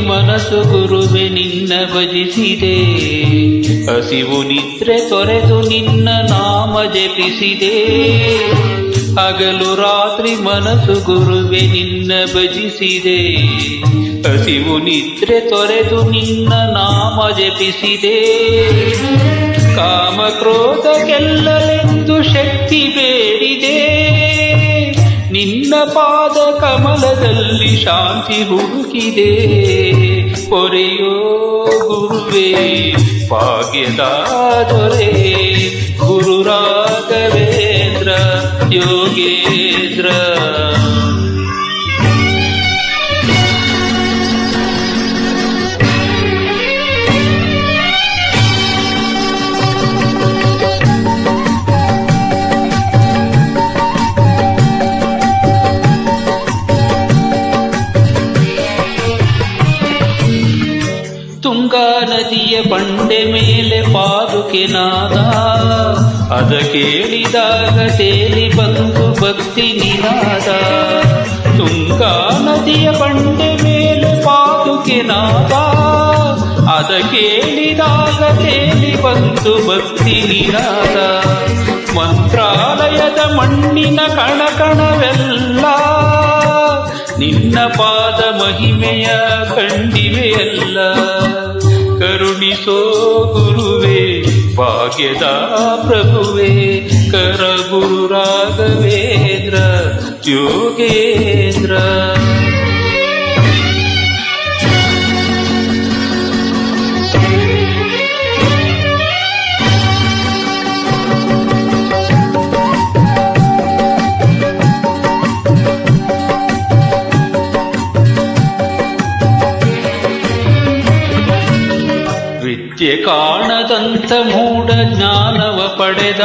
ಮನಸ್ಸು ಗುರುವೆ ನಿನ್ನ ಭಜಿಸಿದೆ, ಹಸಿವು ನಿದ್ರೆ ತೊರೆದು ನಿನ್ನ ನಾಮ ಜಪಿಸಿದೆ. ಹಗಲು ರಾತ್ರಿ ಮನಸ್ಸು ಗುರುವೆ ನಿನ್ನ ಭಜಿಸಿದೆ, ಹಸಿವು ನಿದ್ರೆ ತೊರೆದು ನಿನ್ನ ನಾಮ ಜಪಿಸಿದೆ. ಕಾಮ ಕ್ರೋಧ ಗೆಲ್ಲಲೆಂದು ಶಕ್ತಿ ಬೇಡಿದೆ, ನಿನ್ನ ಪಾದ ಕಮಲದಲ್ಲಿ ಶಾಂತಿ ಹುಡುಕಿದೆ. ಪೊರೆಯೋ ಗುರುವೇ ಭಾಗ್ಯದ ದೊರೆ, ಗುರು ರಾಘವೇಂದ್ರ ಯೋಗೇಂದ್ರ. ತುಂಗಾ ನದಿಯ ಬಂಡೆ ಮೇಲೆ ಪಾದುಕೆ ನಾದ, ಅದ ಕೇಳಿದಾಗ ತೇಲಿ ಬಂದು ಭಕ್ತಿ ನಿನಾದ. ತುಂಗಾ ನದಿಯ ಬಂಡೆ ಮೇಲೆ ಪಾದುಕೆ ನಾದ, ಅದ ಕೇಳಿದಾಗ ತೇಲಿ ಬಂದು ಭಕ್ತಿ ನಿನಾದ. ಮಂತ್ರಾಲಯದ ಮಣ್ಣಿನ ಕಣಕಣವೆಲ್ಲ ನಿನ್ನ ಪಾದ ಮಹಿಮೆಯ ಕಂಡಿವೆಯಲ್ಲ. ಕರುಣಿಸೋ ಗುರುವೇ ಭಾಗ್ಯದ ಪ್ರಭುವೇ, ಕರ ಗುರು ರಾಘವೇಂದ್ರ ಯೋಗೇಂದ್ರ. ವಿದ್ಯೆ ಕಾಣದಂತ ಮೂಢ ಜ್ಞಾನವ ಪಡೆದ,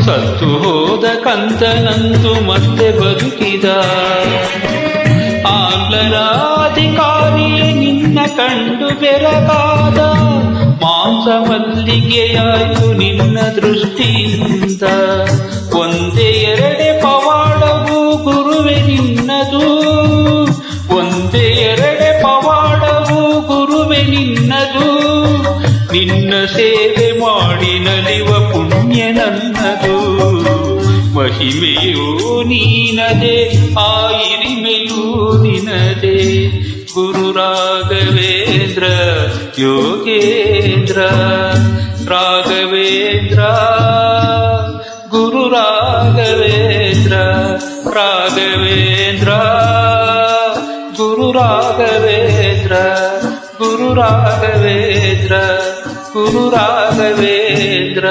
ಸತ್ತು ಹೋದ ಕಂತನಂದು ಮತ್ತೆ ಬದುಕಿದ. ಆಂಗ್ಲರ ಅಧಿಕಾರಿಯೇ ನಿನ್ನ ಕಂಡು ಬೆರಗಾದ, ಮಾಂಸ ಮಲ್ಲಿಗೆಯಾಯಿತು ನಿನ್ನ ದೃಷ್ಟಿಯಿಂದ. ಒಂದೇ ಎರಡೆ ಪವಾಡವು ಗುರುವೆ ನಿನ್ನದು, ಒಂದೇ ಎರಡೆ ಪವಾಡವು ಗುರುವೆ ನಿನ್ನದು. ನಿನ್ನ ಸೇವೆ ಮಾಡಿ ನಲಿವ ಪುಣ್ಯ ನನ್ನದು. ಮಹಿಮೆಯೂ ನೀನದೆ, ಆ ಹಿರಿಮೆಯೂ ನಿನದೆ. ಗುರು ರಾಘವೇಂದ್ರ ಯೋಗೇಂದ್ರ, ರಾಘವೇಂದ್ರ ಗುರು ರಾಘವೇಂದ್ರ, ರಾಘವೇಂದ್ರ ಗುರು ರಾಘವೇಂದ್ರ, ಗುರು ರಾಘವೇಂದ್ರ, ಗುರು ರಾಘವೇಂದ್ರ.